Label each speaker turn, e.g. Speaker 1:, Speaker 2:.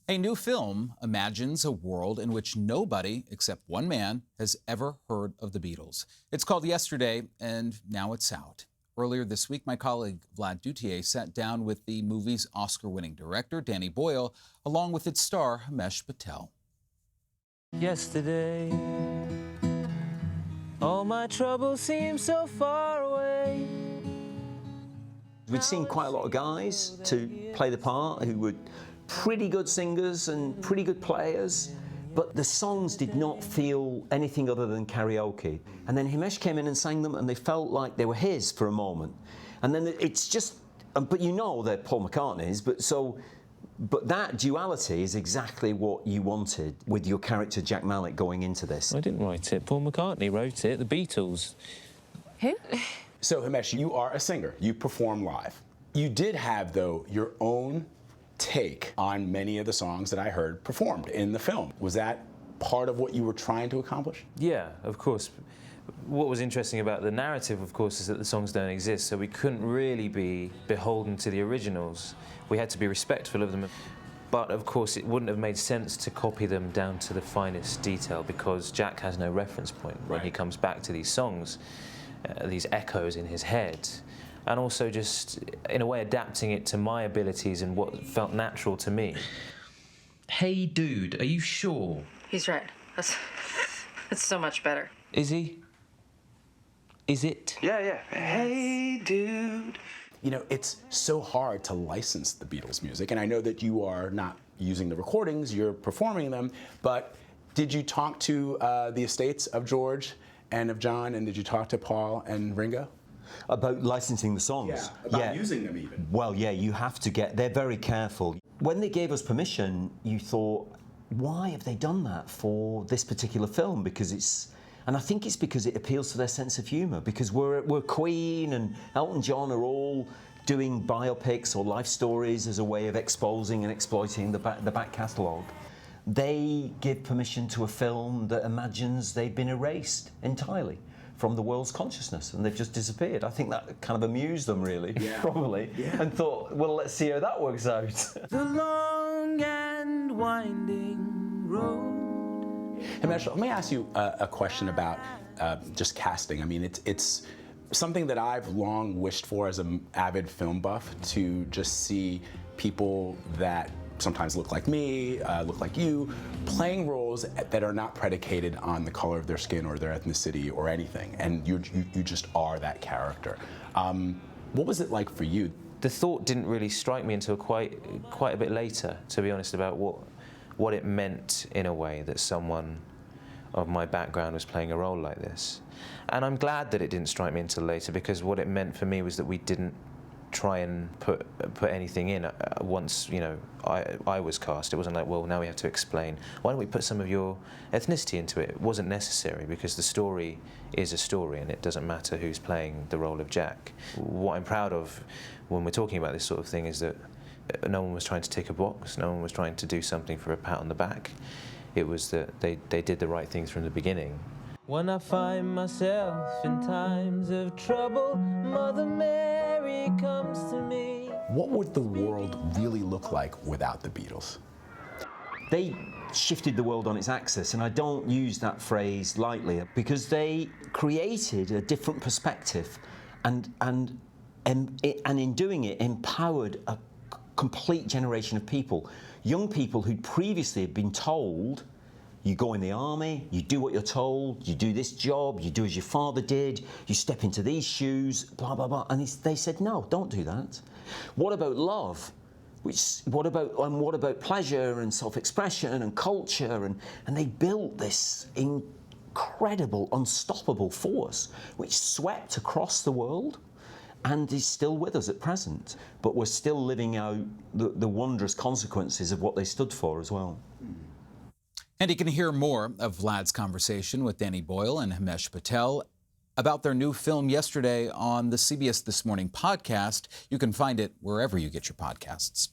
Speaker 1: A new film imagines a world in which nobody except one man has ever heard of the Beatles. It's called Yesterday, and now it's out. Earlier this week, my colleague Vlad Duthiers sat down with the movie's Oscar-winning director, Danny Boyle, along with its star, Himesh Patel.
Speaker 2: Yesterday, all my troubles seem so far away.
Speaker 3: We'd seen quite a lot of guys to play the part who were pretty good singers and pretty good players, but the songs did not feel anything other than karaoke. And then Himesh came in and sang them, and they felt like they were his for a moment. And then it's just, but you know they're Paul McCartney's, but that duality is exactly what you wanted with your character Jack Mallet going into this.
Speaker 2: I didn't write it. Paul McCartney wrote it, the Beatles.
Speaker 4: Who?
Speaker 5: So, Himesh, you are a singer. You perform live. You did have, though, your own take on many of the songs that I heard performed in the film. Was that part of what you were trying to accomplish?
Speaker 2: Yeah, of course. What was interesting about the narrative, of course, is that the songs don't exist, so we couldn't really be beholden to the originals. We had to be respectful of them. But, of course, it wouldn't have made sense to copy them down to the finest detail because Jack has no reference point when he comes back to these songs, these echoes in his head. And also just, in a way, adapting it to my abilities and what felt natural to me.
Speaker 6: Hey, dude, are you sure?
Speaker 4: He's right. That's so much better.
Speaker 2: Is he? Is it?
Speaker 5: Yeah. Hey, dude. You know, it's so hard to license the Beatles music, and I know that you are not using the recordings, you're performing them, but did you talk to the estates of George and of John, and did you talk to Paul and Ringo?
Speaker 3: About licensing the songs?
Speaker 5: About using them even.
Speaker 3: Well, yeah, you have to they're very careful. When they gave us permission, you thought, why have they done that for this particular film? And I think it's because it appeals to their sense of humour, because we're Queen and Elton John are all doing biopics or life stories as a way of exposing and exploiting the back catalogue. They give permission to a film that imagines they've been erased entirely from the world's consciousness, and they've just disappeared. I think that kind of amused them, really, probably, and thought, well, let's see how that works out.
Speaker 2: The long and winding road.
Speaker 5: Himesh, let me ask you a question about just casting. I mean, it's something that I've long wished for as an avid film buff, to just see people that sometimes look like me, look like you, playing roles that are not predicated on the color of their skin or their ethnicity or anything, and you just are that character. What was it like for you?
Speaker 2: The thought didn't really strike me until quite a bit later, to be honest, about what it meant in a way that someone of my background was playing a role like this. And I'm glad that it didn't strike me until later, because what it meant for me was that we didn't try and put anything in once, you know, I was cast. It wasn't like, well, now we have to explain. Why don't we put some of your ethnicity into it? It wasn't necessary, because the story is a story, and it doesn't matter who's playing the role of Jack. What I'm proud of when we're talking about this sort of thing is that no one was trying to tick a box. No one was trying to do something for a pat on the back. It was that they did the right things from the beginning. When I find myself in times of trouble, Mother Mary comes to me.
Speaker 5: What would the world really look like without the Beatles?
Speaker 3: They shifted the world on its axis, and I don't use that phrase lightly, because they created a different perspective, and in doing it, empowered a complete generation of people. Young people who previously had been told, you go in the army, you do what you're told, you do this job, you do as your father did, you step into these shoes, blah, blah, blah. And they said, no, don't do that. What about love? What about pleasure and self-expression and culture? And they built this incredible, unstoppable force which swept across the world and is still with us at present. But we're still living out the wondrous consequences of what they stood for as well.
Speaker 1: And you can hear more of Vlad's conversation with Danny Boyle and Himesh Patel about their new film Yesterday on the CBS This Morning podcast. You can find it wherever you get your podcasts.